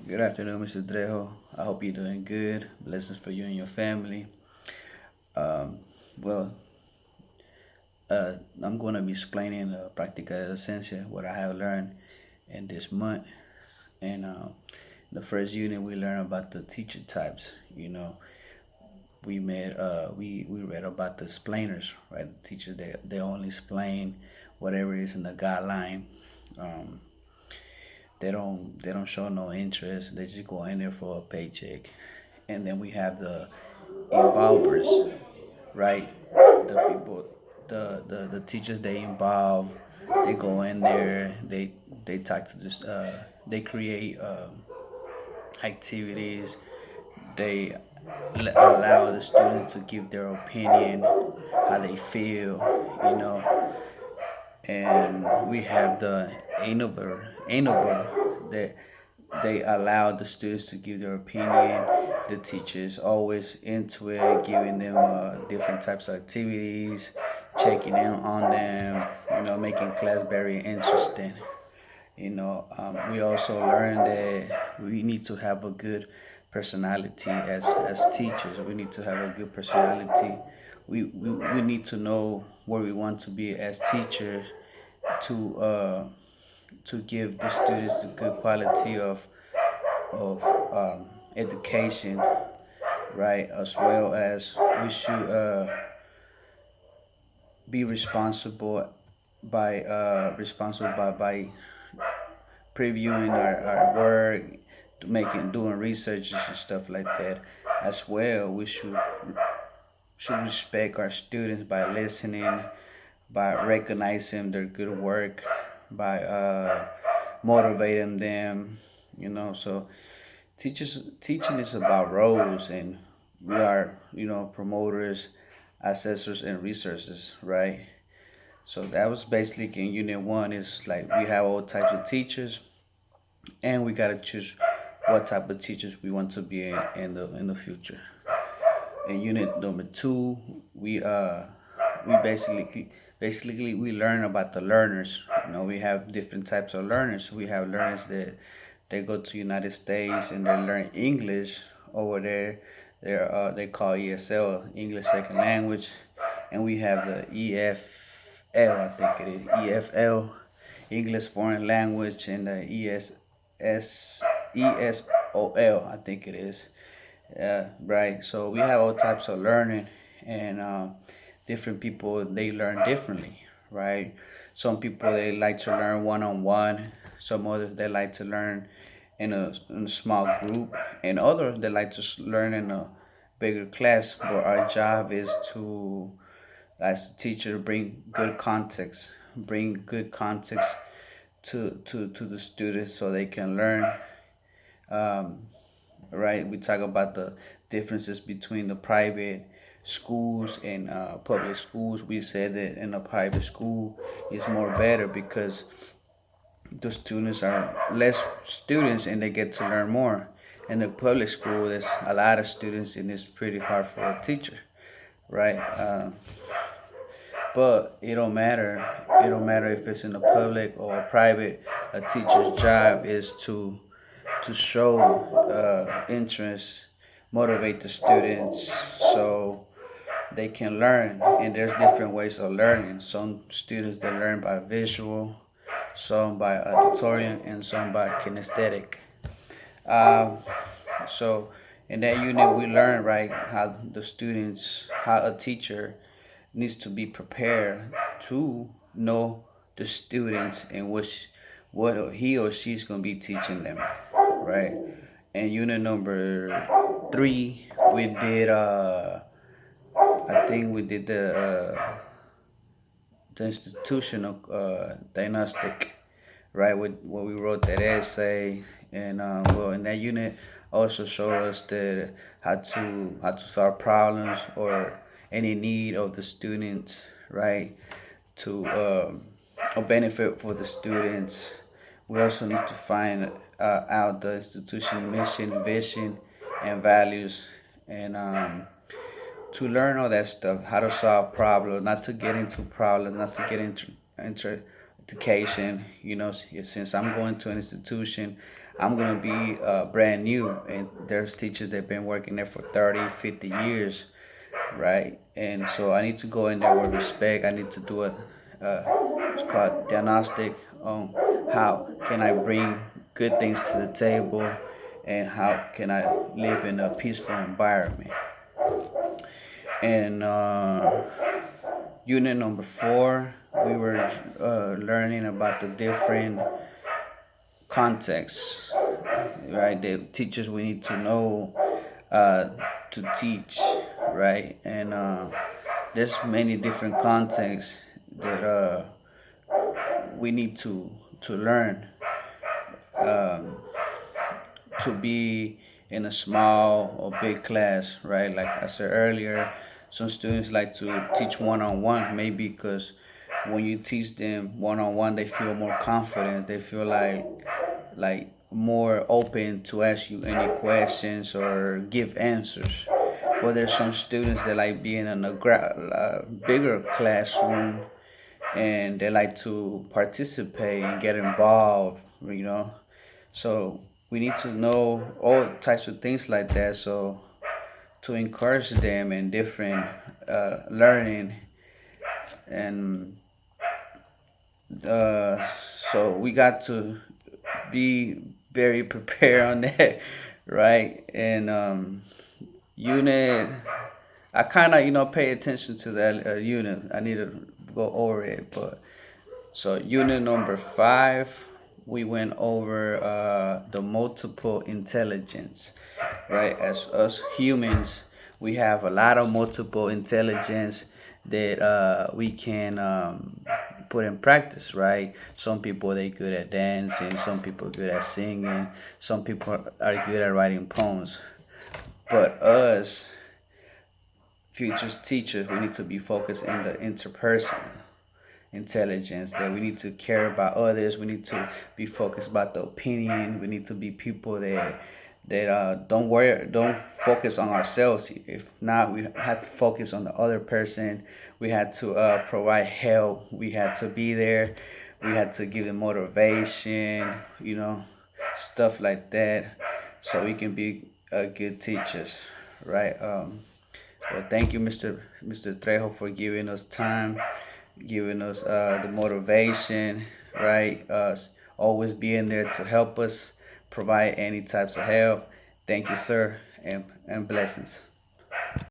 Good afternoon, Mr. Trejo. I hope you're doing good. Blessings for you and your family. Um, well, I'm going to be explaining Practica Esencia, what I have learned in this month. And the first unit, we learned about the teacher types. We read about the explainers, right? The teachers, they only explain whatever is in the guideline. Um, they don't show no interest. They just go in there for a paycheck. And then we have the involvers, right? The people, the teachers they involve, they go in there, they talk to this, they create activities, they allow the students to give their opinion, how they feel, you know. And we have the innovator that they allow the students to give their opinion. The teachers always into it, giving them different types of activities, checking in on them, making class very interesting. We also learned that we need to have a good personality as teachers. We need to have a good personality. We need to know where we want to be as teachers to uh, to give the students a good quality of education, right? As well as we should be responsible by previewing our work, doing researches and stuff like that. As well, we should respect our students by listening, by recognizing their good work, by motivating them. So teaching is about roles, and we are promoters, assessors, and researchers, right? So that was basically in unit one. Is like we have all types of teachers, and we gotta choose what type of teachers we want to be in the future. In unit number two, we basically we learn about the learners. We have different types of learners. We have learners that they go to United States and they learn English over there. They call ESL, English Second Language, and we have the EFL, I think it is EFL, English Foreign Language, and the ESOL, I think it is. Right. So we have all types of learning, and different people they learn differently, right? Some people they like to learn one on one. Some others they like to learn in a small group, and others they like to learn in a bigger class. But our job is to, as a teacher, bring good context to the students so they can learn. Um, right? We talk about the differences between the private schools and public schools. We said that in a private school is more better because the students are less students and they get to learn more. In the public school, there's a lot of students and it's pretty hard for a teacher, right? But it don't matter. It don't matter if it's in the public or private. A teacher's job is to show interest, motivate the students so they can learn. And there's different ways of learning. Some students they learn by visual, some by auditorium, and some by kinesthetic. Um, so in that unit, we learn right how a teacher needs to be prepared to know the students and what he or she's gonna be teaching them, right? And unit number three, we did I think we did the institutional diagnostic, right? With what we wrote that essay, and in that unit also show us that how to solve problems or any need of the students, right? To a benefit for the students. We also need to find out the institution mission, vision, and values, and to learn all that stuff, how to solve problems, not to get into problems, not to get into education. Since I'm going to an institution, I'm gonna be brand new, and there's teachers that have been working there for 30, 50 years, right? And so I need to go in there with respect. I need to do it's called diagnostic on how can I bring good things to the table, and how can I live in a peaceful environment. And unit number 4, we were learning about the different contexts, right? The teachers we need to know uh, to teach, right? And there's many different contexts that we need to learn to be in a small or big class, right? Like I said earlier, some students like to teach one-on-one, maybe because when you teach them one-on-one, they feel more confident. They feel like more open to ask you any questions or give answers. But there's some students that like being in a bigger classroom, and they like to participate and get involved, you know. So we need to know all types of things like that. So to encourage them in different learning, and uh, so we got to be very prepared on that, right? And unit, I kind of pay attention to that unit. I need to go over it, but so unit number 5, we went over the multiple intelligence, right? As us humans, we have a lot of multiple intelligence that we can put in practice, right? Some people they good at dancing, some people good at singing, some people are good at writing poems. But us, futures teachers, we need to be focused in the interpersonal intelligence, that we need to care about others. We need to be focused about the opinion. We need to be people that don't focus on ourselves. If not, we have to focus on the other person. We had to provide help. We had to be there. We had to give them motivation, stuff like that, so we can be good teachers, right? Well, thank you, Mr. Trejo, for giving us time, giving us the motivation, right? Always being there to help us, provide any types of help. Thank you, sir, and blessings.